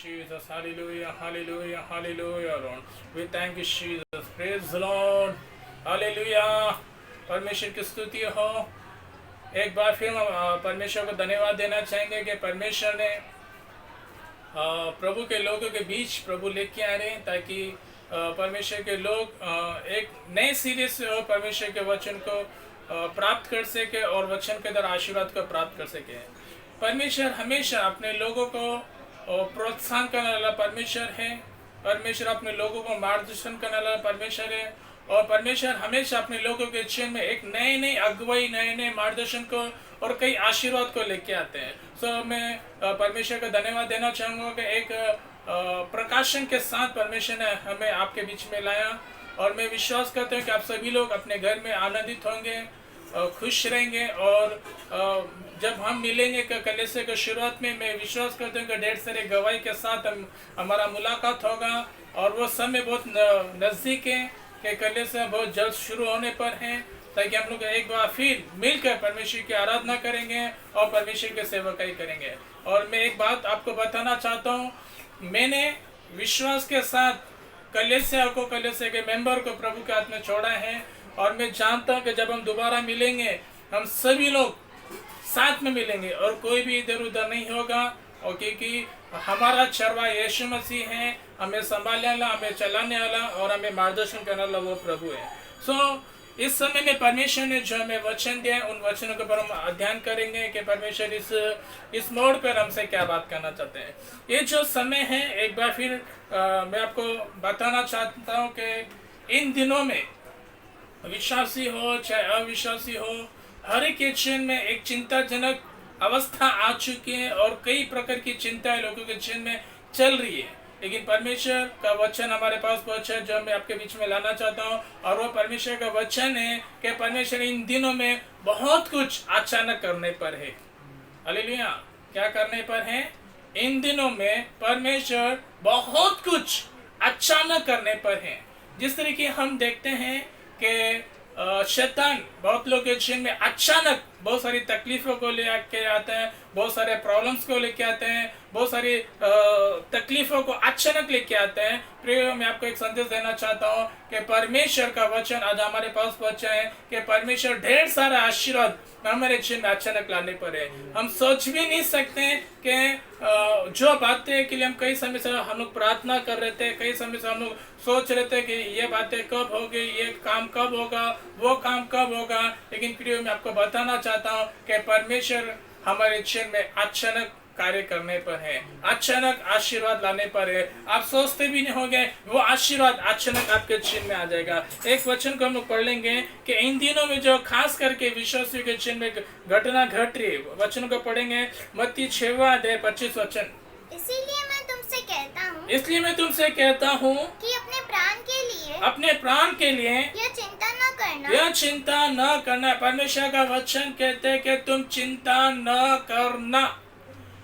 Jesus. Hallelujah, hallelujah, hallelujah, Lord. We thank you, Jesus. Praise the Lord. Hallelujah. परमेश्वर की स्तुति हो। एक बार फिर हम परमेश्वर को धन्यवाद देना चाहेंगे कि परमेश्वर ने प्रभु के लोगों के बीच प्रभु लेके आ रहे हैं, ताकि परमेश्वर के लोग एक नए सिरे से हो परमेश्वर के वचन को प्राप्त कर सके और वचन के द्वारा आशीर्वाद को प्राप्त कर सके। परमेश्वर हमेशा अपने लोगों को प्रोत्साहन करने वाला परमेश्वर है। परमेश्वर अपने लोगों को मार्गदर्शन करने वाला परमेश्वर है, और परमेश्वर हमेशा अपने लोगों के जीवन में एक नए नए अगुवाई, नए नए मार्गदर्शन को और कई आशीर्वाद को लेके आते हैं। सो मैं परमेश्वर का धन्यवाद देना चाहूँगा कि एक प्रकाशन के साथ परमेश्वर ने हमें आपके बीच में लाया, और मैं विश्वास करता हूँ कि आप सभी लोग अपने घर में आनंदित होंगे, खुश रहेंगे। और जब हम मिलेंगे कलीसिया की शुरुआत में, मैं विश्वास करता हूँ कि ढेर सारे गवाही के साथ हमारा मुलाकात होगा, और वो समय बहुत नज़दीक है कि कलीसिया बहुत जल्द शुरू होने पर है, ताकि हम लोग एक बार फिर मिलकर परमेश्वर की आराधना करेंगे और परमेश्वर की सेवकाई करेंगे। और मैं एक बात आपको बताना चाहता हूँ, मैंने विश्वास के साथ कलीसिया के मेंबर को प्रभु के हाथ में छोड़ा है, और मैं जानता हूँ कि जब हम दोबारा मिलेंगे हम सभी लोग साथ में मिलेंगे और कोई भी इधर उधर नहीं होगा, और क्योंकि हमारा चरवा यीशु मसीह है, हमें संभालने वाला, हमें चलाने वाला और हमें मार्गदर्शन करने वाला वो प्रभु है। सो इस समय में परमेश्वर ने जो हमें वचन दिया है, उन वचनों के ऊपर हम अध्ययन करेंगे कि परमेश्वर इस मोड़ पर हमसे क्या बात करना चाहते हैं। ये जो समय है, एक बार फिर मैं आपको बताना चाहता हूँ कि इन दिनों में विश्वासी हो चाहे अविश्वासी हो, हर एक जीवन में एक चिंताजनक अवस्था आ चुकी है, और कई प्रकार की चिंताएं लोगों के जीवन में चल रही है। लेकिन परमेश्वर का वचन हमारे पास पहुंचा है, जो मैं आपके बीच में लाना चाहता हूं, और वो परमेश्वर का वचन है कि परमेश्वर इन दिनों में बहुत कुछ अचानक करने पर है। हालेलुया। क्या करने पर है? इन दिनों में परमेश्वर बहुत कुछ अचानक करने पर है। जिस तरीके हम देखते हैं कि शैतान बहुत लोगों के जीवन में अचानक बहुत सारी तकलीफों को लेके आते हैं, बहुत सारे प्रॉब्लम्स को लेके आते हैं, बहुत सारी तकलीफों को अचानक लेके आते हैं। प्रिय, मैं आपको एक संदेश देना चाहता हूँ कि परमेश्वर का वचन आज हमारे पास पहुंचा है कि परमेश्वर ढेर सारा आशीर्वाद हमारे जीवन में अचानक लाने पर है। हम सोच भी नहीं सकते कि जो बातें के लिए हम कई समय से हम लोग प्रार्थना कर रहे थे, कई समय से हम लोग सोच रहे थे कि ये बातें कब होगी, ये काम कब होगा, वो काम कब होगा, लेकिन प्रिय मैं आपको बताना चाहता हूँ कि परमेश्वर हमारे जीवन में अचानक कार्य करने पर है, अचानक आशीर्वाद लाने पर है। आप सोचते भी नहीं होंगे वो आशीर्वाद अचानक आपके जीवन में आ जाएगा। एक वचन को हम लोग पढ़ लेंगे कि इन दिनों में जो खास करके विश्वासियों के जीवन में घटना घट रही है, वचन को पढ़ेंगे मत्ती 6वां अध्याय 25 वचन। इसीलिए मैं तुमसे कहता हूँ कि अपने प्राण के लिए यह चिंता न करना। परमेश्वर का वचन कहते हैं कि तुम चिंता न करना।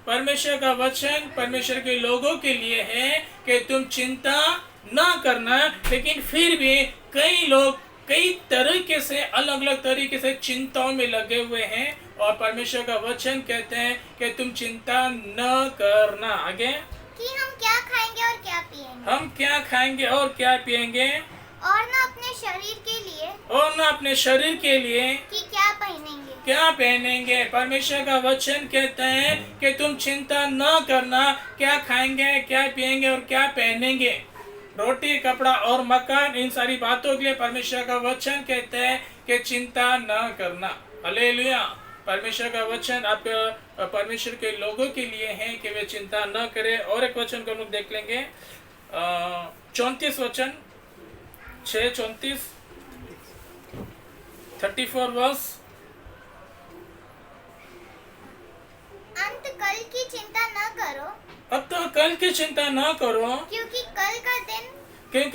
परमेश्वर का वचन परमेश्वर के लोगों के लिए है कि तुम चिंता न करना। लेकिन फिर भी कई लोग कई तरीके से, अलग अलग तरीके से चिंताओं में लगे हुए हैं, और परमेश्वर का वचन कहते हैं कि तुम चिंता न करना। आगे कि हम क्या खाएंगे और क्या पिएंगे, हम क्या खाएंगे और क्या पिएंगे, और न अपने शरीर के लिए कि क्या पहनेंगे। परमेश्वर का वचन कहते हैं कि तुम चिंता न करना, क्या खाएंगे, क्या पिएंगे और क्या पहनेंगे। रोटी, कपड़ा और मकान, इन सारी बातों के लिए परमेश्वर का वचन कहते हैं कि चिंता न करना। हालेलुया। परमेश्वर का वचन आपके परमेश्वर के लोगों के लिए है कि वे चिंता न करें। और एक वचन को हम लोग देख लेंगे, 34 वचन, 6:34, 34 वर्स। कल की चिंता न करो, अब तो कल की चिंता न करो, क्योंकि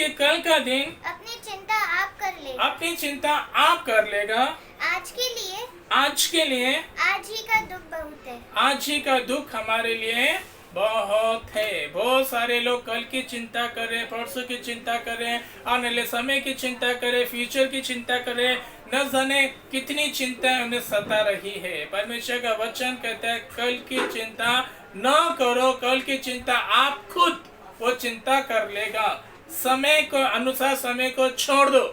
कल का दिन अपनी चिंता आप कर लेगा। आज के लिए आज ही का दुख बहुत है। आज ही का दुख हमारे लिए बहुत है। बहुत सारे लोग कल की चिंता कर रहे, परसों की चिंता कर रहे, आने वाले समय की चिंता करे, फ्यूचर की चिंता करे, न जाने कितनी चिंताएं उन्हें सता रही है। परमेश्वर का वचन कहता है कल की चिंता न करो, कल की चिंता आप खुद वो चिंता कर लेगा। समय को अनुसार समय को छोड़ दो।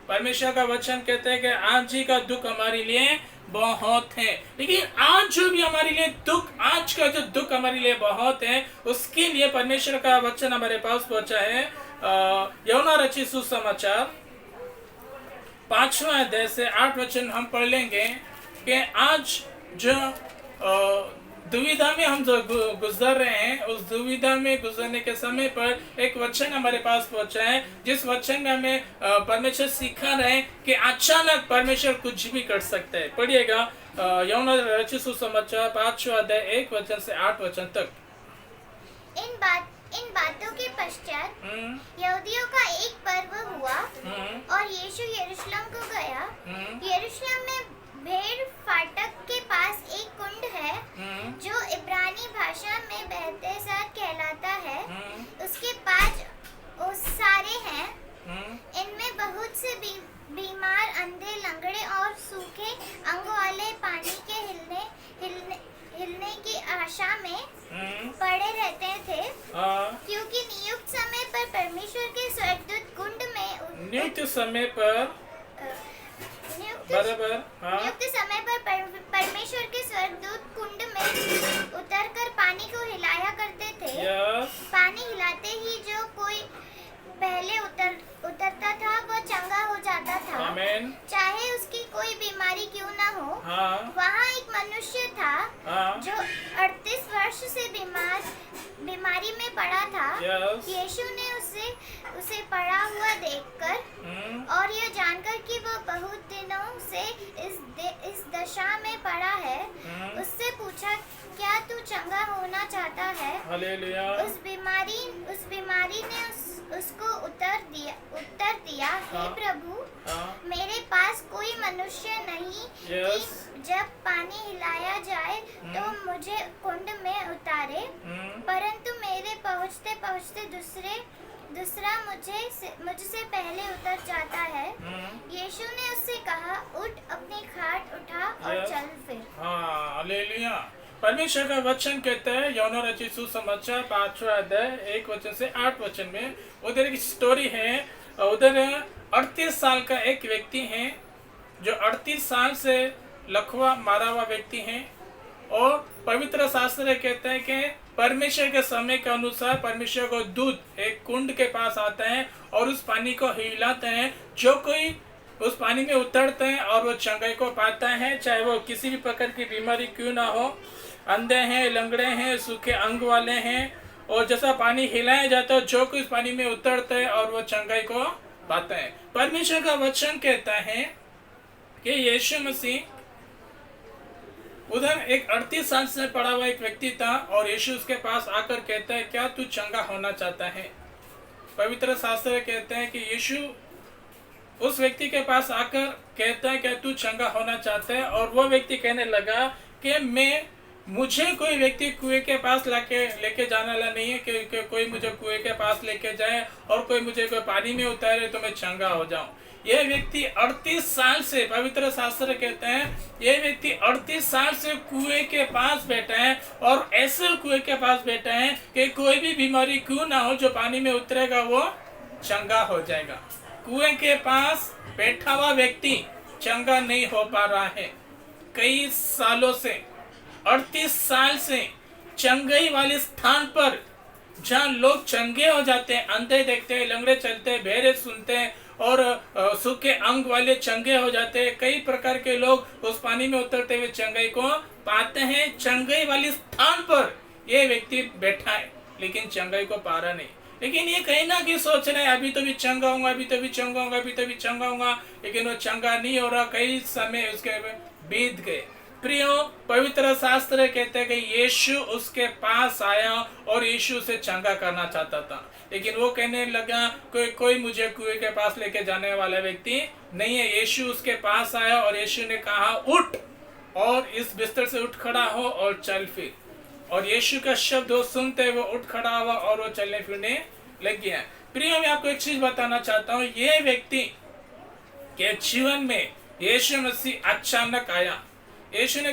परमेश्वर का वचन कहते हैं कि आज ही का दुख हमारे लिए बहुत है, लेकिन आज जो भी हमारे लिए दुख, आज का जो दुख हमारे लिए बहुत है, उसके लिए परमेश्वर का वचन हमारे पास पहुंचा है। यूहन्ना रचित सुसमाचार 5वां अध्याय से 8 वचन हम पढ़ लेंगे कि आज जो दुविधा में हम जो गुजर रहे हैं, उस दुविधा में गुजरने के समय पर एक वचन हमारे पास पहुंचा है, जिस वचन में हमें परमेश्वर सिखा रहे हैं कि अचानक परमेश्वर कुछ भी कर सकता है। पढ़िएगा यूहन्ना रचित सुसमाचार 5वां अध्याय 1 वचन से 8 वचन तक। इन बातों के पश्चात यहूदियों का एक पर्व हुआ और यीशु यरूशलेम को गया। यरूशलेम में भेड़ फाटक के पास एक कुंड है जो इब्रानी भाषा में बहते साथ कहलाता है। उसके पास ओसारे हैं। इनमें बहुत से बीमार, अंधे, लंगड़े और सूखे अंग वाले पानी के हिलने की आशा में पड़े रहते थे, क्योंकि नियुक्त समय पर परमेश्वर के स्वर्गदूत कुंड में नियुक्त समय पर परमेश्वर के स्वर्गदूत कुंड में उतरकर पानी को हिलाया करते थे। पानी हिलाते ही जो कोई पहले उतरता था वह चंगा हो जाता था, चाहे उसकी कोई बीमारी क्यों न हो। वहाँ एक मनुष्य था जो 38 वर्ष से बीमारी में पड़ा था। यीशु ने उसे पड़ा हुआ देखकर और यह जानकर कि वह बहुत दिनों से इस दशा में पड़ा है, उससे पूछा, क्या तू चंगा होना चाहता है? हालेलुया। उस बीमारी ने उसको उत्तर दिया, हे प्रभु, मेरे पास कोई मनुष्य नहीं कि जब पानी हिलाया जाए तो मुझे कुंड में उतारे, परंतु मेरे पहुँचते पहुँचते दूसरा मुझसे पहले उतर जाता है। यीशु ने उससे कहा, उठ, अपनी खाट उठा और चल फिर। हालेलुया। परमेश्वर का वचन कहता है यूहन्ना रचित सुसमाचार 5वां अध्याय 1 वचन से 8 वचन में, उधर एक स्टोरी है। उधर 38 साल का एक व्यक्ति है जो 38 साल से लकवा मारा हुआ व्यक्ति है, और पवित्र शास्त्र कहता है कि परमेश्वर के समय के अनुसार परमेश्वर को दूत एक कुंड के पास आता है और उस पानी को हिलाते हैं। जो कोई उस पानी में उतरते हैं और वो चंगाई को पाता है, चाहे वो किसी भी प्रकार की बीमारी क्यों ना हो, अंधे हैं, लंगड़े हैं, सूखे अंग वाले हैं, और जैसा पानी हिलाया जाता है, जो कोई पानी में उतरता है और वो चंगाई को पाता है। परमेश्वर का वचन कहता है कि यीशु मसीह, उधर एक 38 साल से पड़ा हुआ एक व्यक्ति था और यीशु उसके पास आकर कहता है, क्या तू चंगा होना चाहता है? पवित्र शास्त्र कहते हैं कि यीशु उस व्यक्ति के पास आकर कहता है, क्या तू चंगा होना चाहता है? और वो व्यक्ति कहने लगा कि मुझे कोई व्यक्ति कुएं के पास लेके जाने वाला नहीं है कि कोई मुझे कुएं के पास लेके जाए और कोई मुझे कोई पानी में उतारे तो मैं चंगा हो जाऊं। यह व्यक्ति 38 साल से, पवित्र शास्त्र कहते हैं, यह व्यक्ति 38 साल से कुएं के पास बैठा है, और ऐसे कुएं के पास बैठा है कि कोई भी बीमारी क्यों ना हो, जो पानी में उतरेगा वो चंगा हो जाएगा। कुएं के पास बैठा हुआ व्यक्ति चंगा नहीं हो पा रहा है कई सालों से। 38 साल से चंगाई वाले स्थान पर जहाँ लोग चंगे हो जाते हैं, अंधे देखते हैं, लंगड़े चलते हैं, बहरे सुनते हैं, और सूखे अंग वाले चंगे हो जाते हैं। कई प्रकार के लोग उस पानी में उतरते हुए चंगाई को पाते हैं। चंगाई वाले स्थान पर ये व्यक्ति बैठा है, लेकिन चंगाई को पा रहा नहीं। लेकिन ये कहीं ना कहीं सोच रहे हैं, अभी तो भी चंगा होगा, अभी तो भी चंगा होगा, अभी तो भी चंगा होगा, लेकिन वो चंगा नहीं हो रहा। कई समय उसके बीत गए। प्रियो, पवित्र शास्त्र कहते हैं कि यीशु उसके पास आया और यीशु उसे चंगा करना चाहता था, लेकिन वो कहने लगा कोई मुझे कुएं के पास लेके जाने वाला व्यक्ति नहीं है। यीशु उसके पास आया और यीशु ने कहा, उठ और इस बिस्तर से उठ खड़ा हो और चल फिर। और यीशु का शब्द वो सुनते वो उठ खड़ा हुआ और वो चलने फिरने लग गया। प्रियो, मैं आपको एक चीज बताना चाहता हूँ, ये व्यक्ति के जीवन में यीशु मसीह अचानक आया। यीशु ने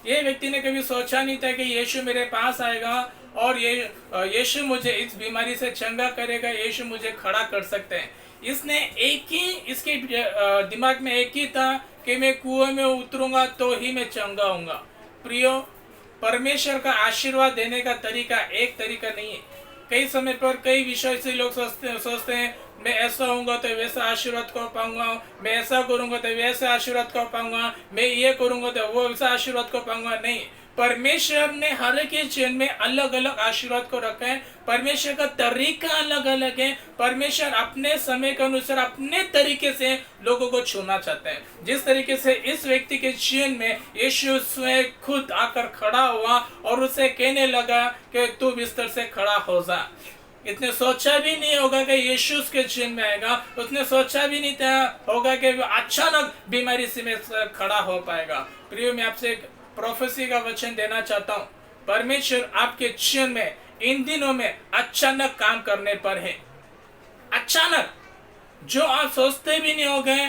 ये व्यक्ति ने कभी सोचा नहीं था कि यीशु मेरे पास आएगा और यीशु मुझे इस बीमारी से चंगा करेगा, यीशु मुझे खड़ा कर सकते हैं। इसने इसके दिमाग में एक ही था कि मैं कुएं में उतरूंगा तो ही मैं चंगा होऊंगा। प्रियो, परमेश्वर का आशीर्वाद देने का तरीका एक तरीका नहीं है। कई समय पर कई विषय से लोग सोचते हैं मैं ऐसा होऊंगा तो वैसा आशीर्वाद को पाऊंगा, मैं ऐसा करूंगा तो वैसा आशीर्वाद को पाऊंगा, मैं ये करूंगा तो वो वैसा आशीर्वाद को पाऊंगा। नहीं, परमेश्वर ने हर एक चीज में अलग अलग आशीर्वाद को रखा है। परमेश्वर का तरीका अलग अलग है। परमेश्वर अपने समय के अनुसार अपने तरीके से लोगों को छूना चाहते हैं। जिस तरीके से इस व्यक्ति के जीवन में यीशु स्वयं खुद आकर खड़ा हुआ और उसे कहने लगा कि तू बिस्तर से खड़ा हो जा। इसने सोचा भी नहीं होगा कि यीशु उसके जीवन में आएगा। उसने सोचा भी नहीं था होगा कि अचानक बीमारी से में खड़ा हो पाएगा। प्रियो, मैं आपसे एक प्रोफेसी का वचन देना चाहता हूँ। परमेश्वर आपके जीवन में इन दिनों में अचानक काम करने पर है। अचानक जो आप सोचते भी नहीं होंगे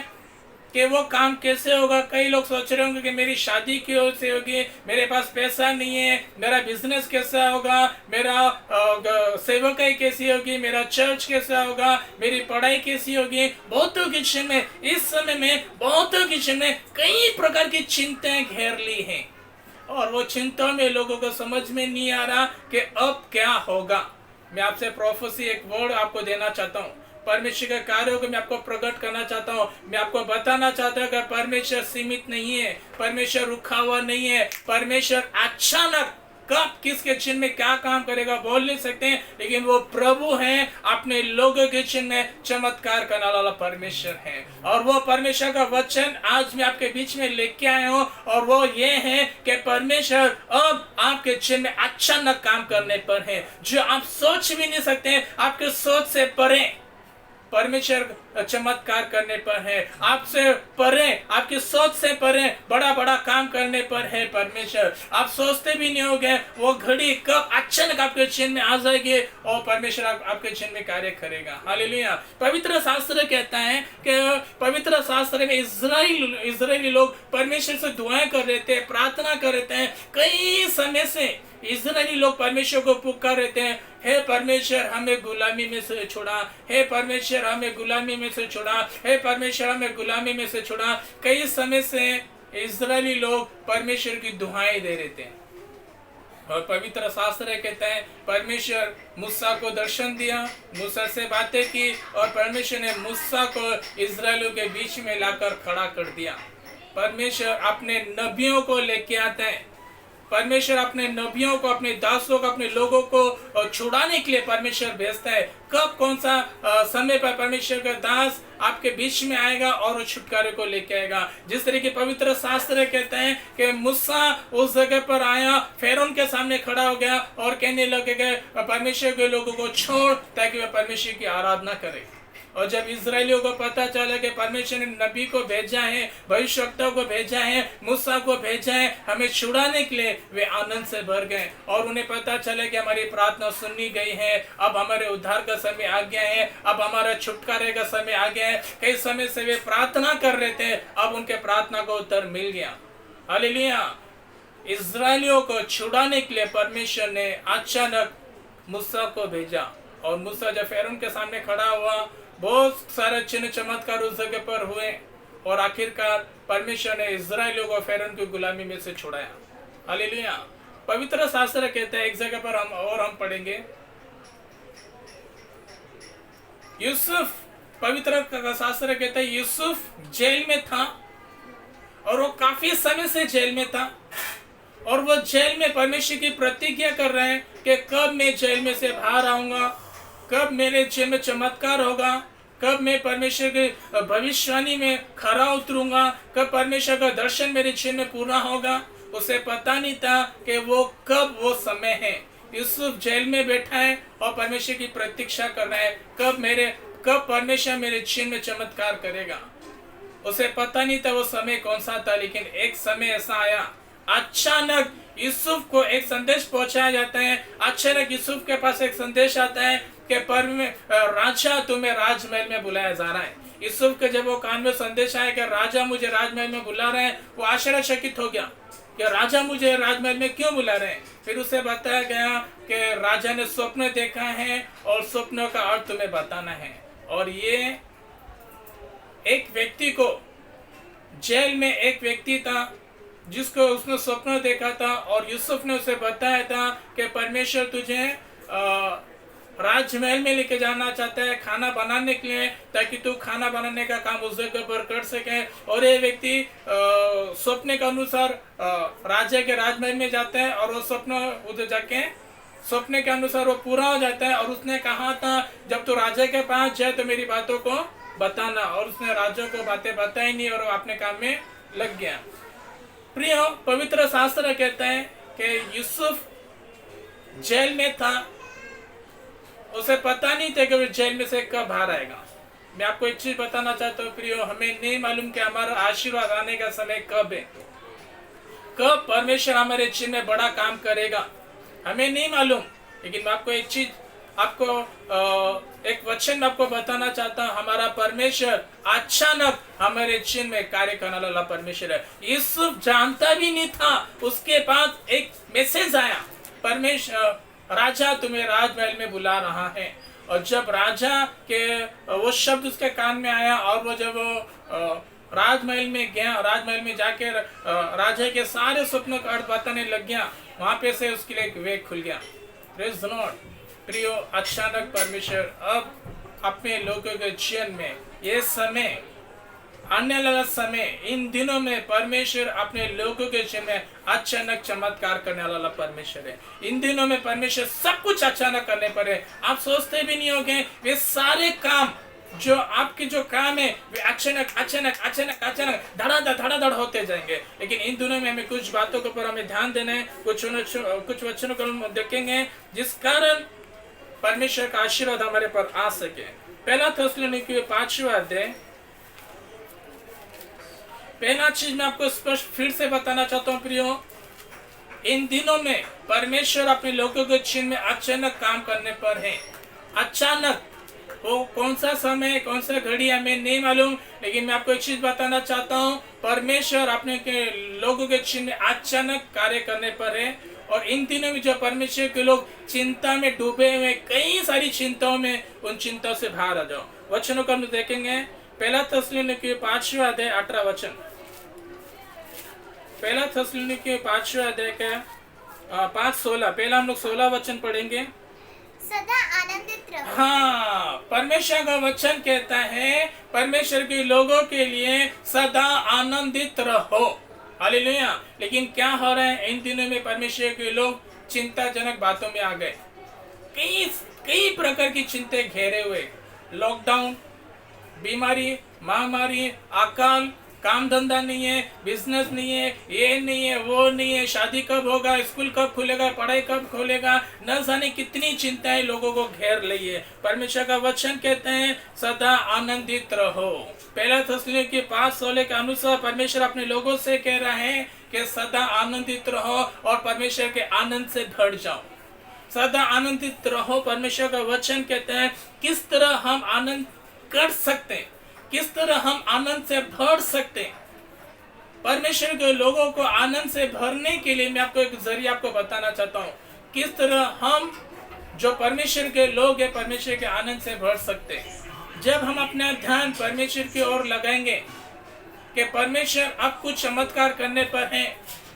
कि वो काम कैसे होगा। कई लोग सोच रहे होंगे कि मेरी शादी क्यों से होगी, मेरे पास पैसा नहीं है, मेरा बिजनेस कैसा होगा, मेरा सेवकाई कैसी होगी, मेरा चर्च कैसा होगा, मेरी पढ़ाई कैसी होगी। बहुतों के जीवन में इस समय में बहुतों के जीवन में कई प्रकार की चिंताएं घेर ली हैं और वो चिंताओं में लोगों को समझ में नहीं आ रहा कि अब क्या होगा। मैं आपसे प्रोफेसी एक वर्ड आपको देना चाहता हूँ। परमेश्वर के कार्यों को मैं आपको प्रकट करना चाहता हूँ। मैं आपको बताना चाहता हूँ कि परमेश्वर सीमित नहीं है, परमेश्वर रुका हुआ नहीं है। परमेश्वर अचानक कब किसके चिन्ह में क्या काम करेगा बोल नहीं सकते हैं, लेकिन वो प्रभु हैं, अपने लोगों के चिन्ह में चमत्कार करने वाला परमेश्वर है। और वो परमेश्वर का वचन आज मैं आपके बीच में लेके आया हूँ और वो ये है कि परमेश्वर अब आपके चिन्ह में अचानक काम करने पर है। जो आप सोच भी नहीं सकते हैं, आपके सोच से परे परमेश्वर चमत्कार करने पर है। आपसे परे, आपकी सोच से परे बड़ा बड़ा काम करने पर है परमेश्वर। आप सोचते भी नहीं होंगे वो घड़ी कब अचानक आपके चिन्ह में आ जाएगी और परमेश्वर आपके चिन्ह में कार्य करेगा। हालेलुया। पवित्र शास्त्र कहता है कि पवित्र शास्त्र में इजरायली लोग परमेश्वर से दुआएं कर रहे थे, प्रार्थना कर रहे थे। कई समय से इजरायली लोग परमेश्वर को पुकार रहे थे, हे परमेश्वर हमें गुलामी में से छुड़ा, हे परमेश्वर हमें गुलामी में से छुड़ा, हे परमेश्वर हमें गुलामी में से छुड़ा। कई समय से इजरायली लोग परमेश्वर की दुआएं दे रहे थे और पवित्र शास्त्र कहता है परमेश्वर मूसा को दर्शन दिया, मूसा से बातें की और परमेश्वर ने मूसा को इजरायलियों के बीच में लाकर खड़ा कर दिया। परमेश्वर अपने नबियों को लेके आता है। परमेश्वर अपने नबियों को, अपने दासों को, अपने लोगों को छुड़ाने के लिए परमेश्वर भेजता है। कब कौन सा समय पर परमेश्वर का दास आपके बीच में आएगा और वो छुटकारे को लेके आएगा। जिस तरह के पवित्र शास्त्र कहते हैं कि मूसा उस जगह पर आया, फेरोन के सामने खड़ा हो गया और कहने लगे परमेश्वर के लोगों को छोड़ ताकि वह परमेश्वर की आराधना करे। और जब इजरायलियों को पता चला कि परमेश्वर ने नबी को भेजा है, भविष्यवक्ता को भेजा है, मूसा को भेजा है हमें छुड़ाने के लिए, वे आनंद से भर गए और उन्हें पता चला कि हमारी प्रार्थना सुनी गई है, अब हमारे उद्धार का समय आ गया है, अब हमारा छुटकारे का समय आ गया है। कई समय से वे प्रार्थना कर रहे थे, अब उनके प्रार्थना को उत्तर मिल गया। हालेलुया। इजरायलियों को छुड़ाने के लिए परमेश्वर ने अचानक मूसा को भेजा और मूसा जब फेरोन के सामने खड़ा हुआ, बहुत सारे चिन्ह चमत्कार उस जगह पर हुए और आखिरकार परमेश्वर ने इजरायलियों को फेरोन की गुलामी में से छुड़ाया। हालेलुया। पवित्र शास्त्र कहते हैं एक जगह पर हम पढ़ेंगे, यूसुफ, पवित्र शास्त्र कहता है यूसुफ जेल में था और वो काफी समय से जेल में था और वो जेल में परमेश्वर की प्रतिज्ञा कर रहे हैं कि कब मैं जेल में से बाहर आऊंगा, कब मेरे जेल में चमत्कार होगा, कब मैं परमेश्वर की भविष्यवाणी में खरा उतरूंगा, कब परमेश्वर का दर्शन मेरे जेल में पूरा होगा। उसे पता नहीं था कि वो कब वो समय है। यूसुफ जेल में बैठा है और परमेश्वर की प्रतीक्षा कर रहा है कब परमेश्वर मेरे जेल में चमत्कार करेगा। उसे पता नहीं था वो समय कौन सा था, लेकिन एक समय ऐसा आया, अचानक यूसुफ को एक संदेश पहुंचाया जाता है। अचानक यूसुफ के पास एक संदेश आता है कि राजा तुम्हें राजमहल में बुलाया जा रहा है। यूसुफ के जब वो कान में संदेश आया कि राजा मुझे राजमहल में बुला रहे हैं, वो आश्चर्यचकित हो गया कि राजा मुझे राजमहल में क्यों बुला रहे हैं। फिर उसे बताया गया कि राजा ने स्वप्न देखा है और स्वप्नों का अर्थ तुम्हें बताना है। और ये एक व्यक्ति को, जेल में एक व्यक्ति था जिसको उसने स्वप्न देखा था और यूसुफ ने उसे बताया था कि परमेश्वर तुझे राजमहल में लेके जाना चाहता है खाना बनाने के लिए, ताकि तू खाना बनाने का काम उस जगह पर कर सके। और ये व्यक्ति स्वप्न के अनुसार राजा के राजमहल में जाता है और वो स्वप्न उधर जाके स्वप्न के अनुसार वो पूरा हो जाता है। और उसने कहा था जब तू राजा के पास जाए तो मेरी बातों को बताना, और उसने राजा को बातें बताई नहीं और वो अपने काम में लग गया। प्रियो, पवित्र शास्त्र कहता है कि यूसुफ जेल में था, उसे पता नहीं था कि वो जेल में से कब बाहर आएगा। मैं आपको एक चीज बताना चाहता हूँ प्रियो, हमें नहीं मालूम कि हमारा आशीर्वाद आने का समय कब है, कब परमेश्वर हमारे जीवन में बड़ा काम करेगा, हमें नहीं मालूम। लेकिन मैं आपको एक चीज, आपको एक वचन में आपको बताना चाहता हूँ, हमारा परमेश्वर अचानक हमारे जीवन में कार्य करने वाला परमेश्वर है। यूसुफ जानता भी नहीं था, उसके पास एक मैसेज आया, परमेश्वर राजा तुम्हें राजमहल में बुला रहा है। और जब राजा के वो शब्द उसके कान में आया और वो जब राजमहल में गया, राजमहल में जाके राजा के सारे सपनों का अर्थ बताने लग गया, वहां पे से उसके लिए एक वेग खुल गया। Praise the Lord. प्रियो, अचानक परमेश्वर अब अपने लोगों के जीवन में, ये समय आने वाला समय, इन दिनों में परमेश्वर अपने लोगों के जीवन में अचानक चमत्कार करने वाला परमेश्वर है। इन दिनों में परमेश्वर सब कुछ अचानक करने पर है। आप सोचते भी नहीं होंगे, वे सारे काम जो आपके जो काम है वे अचानक अचानक अचानक अचानक धड़ाधड़ होते जाएंगे। लेकिन इन दिनों में हमें कुछ बातों के ऊपर हमें ध्यान देना है, कुछ वचनों को हम देखेंगे जिस कारण परमेश्वर का आशीर्वाद हमारे पर आ सके। पहला थिस्सलुनीकियों 5वां अध्याय, पहला चीज मैं आपको स्पष्ट फिर से बताना चाहता हूँ प्रियो, इन दिनों में परमेश्वर अपने लोगों के जीवन में अचानक काम करने पर है। अचानक, वो कौन सा समय, कौन सा घड़ी हमें नहीं मालूम, लेकिन मैं आपको एक चीज बताना चाहता हूँ, परमेश्वर अपने के लोगों के जीवन में अचानक कार्य करने पर है। और इन दिनों में जो परमेश्वर के लोग चिंता में डूबे हुए, कई सारी चिंताओं में, उन चिंताओं से बाहर आ जाओ। वचनों को हम देखेंगे। पहला थिस्सलुनीकियों 5वां अध्याय 18 वचन। पहला थिस्सलुनीकियों 5वां अध्याय का 5:16। पहला हम लोग 16 वचन पढ़ेंगे। सदा आनंदित रहो। हाँ, परमेश्वर का वचन कहता है परमेश्वर के लोगों के लिए सदा आनंदित रहो। हालेलुया। लेकिन क्या हो रहा है, इन दिनों में परमेश्वर के लोग चिंताजनक बातों में आ गए। कई प्रकार की चिंता घेरे हुए, लॉकडाउन, बीमारी, महामारी, अकाल, काम धंधा नहीं है, बिजनेस नहीं है, ये नहीं है, वो नहीं है, शादी कब होगा, स्कूल कब खुलेगा, पढ़ाई कब खोलेगा, न जाने कितनी चिंताएं लोगों को घेर ली है। परमेश्वर का वचन कहते हैं सदा आनंदित रहो। पहला थिस्सलुनीकियों 5:16 के अनुसार परमेश्वर अपने लोगों से कह रहा है कि सदा आनंदित रहो और परमेश्वर के आनंद से भर जाओ। सदा आनंदित रहो। परमेश्वर का वचन कहते हैं किस तरह हम आनंद कर सकते हैं, किस तरह हम आनंद से भर सकते हैं। परमेश्वर के लोगों को आनंद से भरने के लिए मैं आपको एक जरिया आपको बताना चाहता हूँ, किस तरह हम जो परमेश्वर के लोग हैं परमेश्वर के आनंद से भर सकते हैं। जब हम अपना ध्यान परमेश्वर की ओर लगाएंगे कि परमेश्वर अब कुछ चमत्कार करने पर है,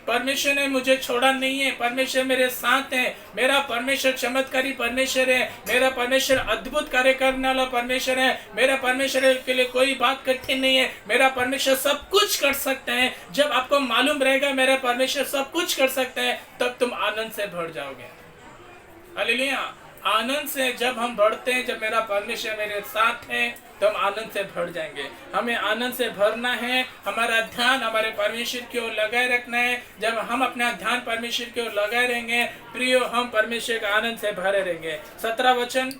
परमेश्वर ने मुझे छोड़ा नहीं है, परमेश्वर मेरे साथ है, मेरा परमेश्वर चमत्कारी परमेश्वर है, मेरा परमेश्वर अद्भुत कार्य करने वाला परमेश्वर है, मेरा परमेश्वर के लिए कोई बात कठिन नहीं है, मेरा परमेश्वर सब कुछ कर सकते हैं। जब आपको मालूम रहेगा मेरा परमेश्वर सब कुछ कर सकते हैं, तब तुम आनंद से भर जाओगे। हालेलुया। आनंद से जब हम बढ़ते हैं, जब मेरा परमेश्वर मेरे साथ है, तो हम आनंद से भर जाएंगे। हमें आनंद से भरना है, हमारा ध्यान हमारे परमेश्वर की ओर लगाए रखना है। जब हम अपना ध्यान परमेश्वर की ओर लगाए रहेंगे प्रियो, हम परमेश्वर का आनंद से भरे रहेंगे। 17 वचन,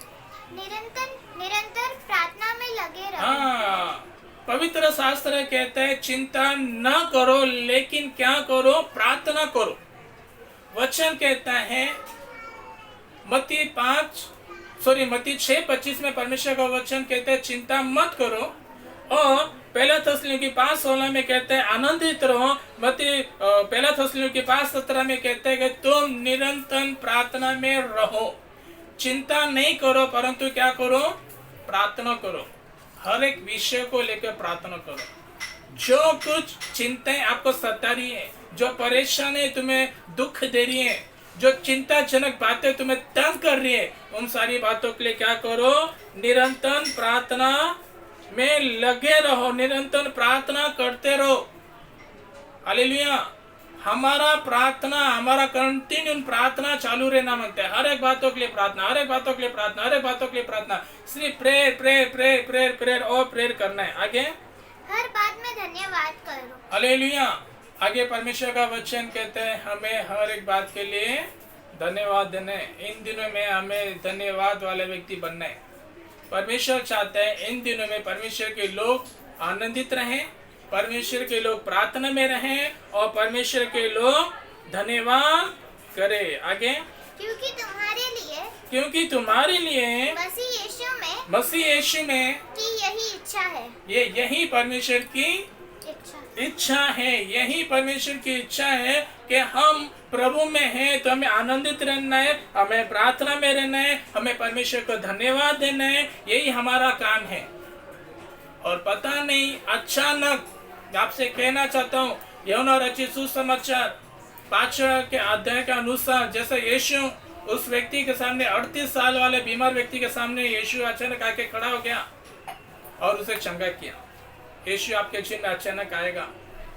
निरंतर प्रार्थना में लगे रहो। हाँ, पवित्र शास्त्र कहता है चिंता न करो, लेकिन क्या करो, प्रार्थना करो। वचन कहता है मत्ती 6:25 में परमेश्वर का वचन कहता है चिंता मत करो, और पहला थस्सलुनीकी 5:16 में कहते हैं आनंदित रहो। पहला थस्सलुनीकी 5:17 में कहते हैं कि तुम निरंतर प्रार्थना में रहो, चिंता नहीं करो परंतु क्या करो, प्रार्थना करो। हर एक विषय को लेकर प्रार्थना करो। जो कुछ चिंताएं आपको सता रही है, जो परेशानी तुम्हें दुख दे रही है, जो चिंताजनक बातें तुम्हें तंग कर रही है, उन सारी बातों के लिए क्या करो, निरंतर प्रार्थना में लगे रहो, निरंतर प्रार्थना करते रहो। हालेलुया। हमारा प्रार्थना, हमारा कंटिन्यू प्रार्थना चालू रहना मांगता है। हर एक बातों के लिए प्रार्थना, हर एक बातों के लिए प्रार्थना, हर एक बातों के लिए प्रार्थना। सिर्फ prayer prayer prayer prayer prayer और प्रेयर करना है। आगे हर बात में धन्यवाद करो। हालेलुया। आगे परमेश्वर का वचन कहते हैं हमें हर एक बात के लिए धन्यवाद देना है। इन दिनों में हमें धन्यवाद वाले व्यक्ति बनना है। परमेश्वर चाहते हैं इन दिनों में परमेश्वर के लोग आनंदित रहें, परमेश्वर के लोग प्रार्थना में रहें और परमेश्वर के लोग धन्यवाद करें। आगे क्योंकि तुम्हारे लिए मसीह यीशु में की यही इच्छा है। यही परमेश्वर की इच्छा है। यही परमेश्वर की इच्छा है कि हम प्रभु में हैं तो हमें आनंदित रहना है, हमें प्रार्थना में रहना है, हमें परमेश्वर को धन्यवाद देना है। यही हमारा काम है। और पता नहीं अचानक आपसे कहना चाहता हूँ, यूहन्ना रचित सुसमाचार 5 के अध्याय के अनुसार जैसे यीशु उस व्यक्ति के सामने 38 साल वाले बीमार व्यक्ति के सामने यीशु अचानक आके खड़ा हो गया और उसे चंगा किया। यीशु आपके जीवन में अचानक आएगा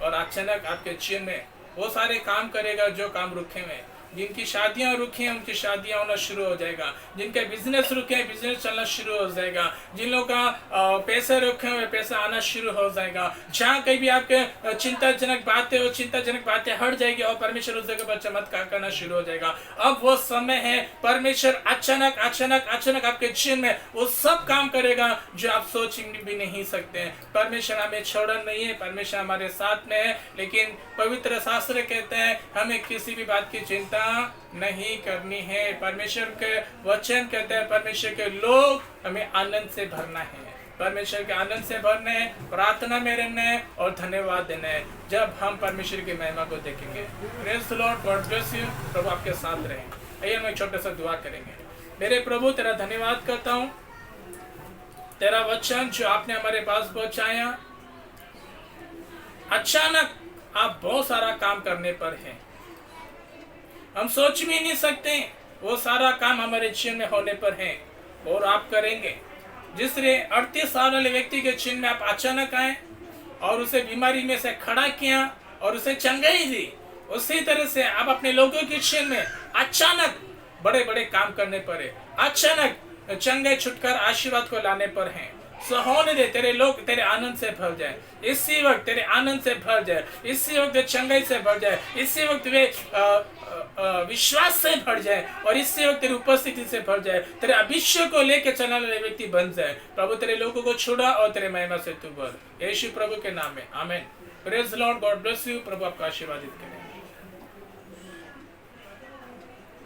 और अचानक आपके जीवन में वो सारे काम करेगा जो काम रुके हुए। जिनकी शादियां रुकी हैं उनकी शादियां होना शुरू हो जाएगा। जिनके बिजनेस रुके हैं बिजनेस चलना शुरू हो जाएगा। जिन लोगों का पैसे रुके हुए पैसा आना शुरू हो जाएगा। जहाँ कहीं भी आपके चिंताजनक बातें हो, चिंताजनक बातें हट जाएगी और परमेश्वर उस जगह पर चमत्कार करना शुरू हो जाएगा। अब वो समय है परमेश्वर अचानक अचानक अचानक आपके जीवन में वो सब काम करेगा जो आप सोच भी नहीं सकते हैं। परमेश्वर हमें छोड़ा नहीं है, परमेश्वर हमारे साथ में है। लेकिन पवित्र शास्त्र कहते हैं हमें किसी भी बात की चिंता नहीं करनी है। परमेश्वर के वचन कहते हैं परमेश्वर के लोग हमें आनंद से भरना है, परमेश्वर के आनंद से भरना है, प्रार्थना में रहना है और धन्यवाद देना है। जब हम परमेश्वर की महिमा को देखेंगे। Praise the Lord, God bless you. प्रभु आपके साथ रहे। आइए हम एक छोटा सा दुआ करेंगे। मेरे प्रभु तेरा धन्यवाद करता हूँ, तेरा वचन जो आपने हमारे पास पहुंचाया, अचानक आप बहुत सारा काम करने पर हैं। हम सोच भी नहीं सकते वो सारा काम हमारे जीवन में होने पर है और आप करेंगे। जिस 38 साल वाले व्यक्ति के जीवन में आप अचानक आए और उसे बीमारी में से खड़ा किया और उसे चंगाई दी, उसी तरह से आप अपने लोगों के जीवन में अचानक बड़े बड़े काम करने पर है, अचानक चंगाई छुटकार आशीर्वाद को लाने पर है। सो होने दे, तेरे लोग तेरे आनंद से भर जाए इसी वक्त, तेरे आनंद से भर जाए इसी वक्त, चंगाई से भर जाए इसी वक्त, वे विश्वास से भर जाए और इससे वक्त तेरी उपस्थिति से भर जाए, तेरे अभिषेक को लेके चलने वाले व्यक्ति बन जाए। प्रभु तेरे लोगों को छुड़ा और तेरे महिमा से तू भर, यीशु प्रभु के नाम में, आमीन। Praise the Lord, God bless you. प्रभु आपका आशीर्वादित करे।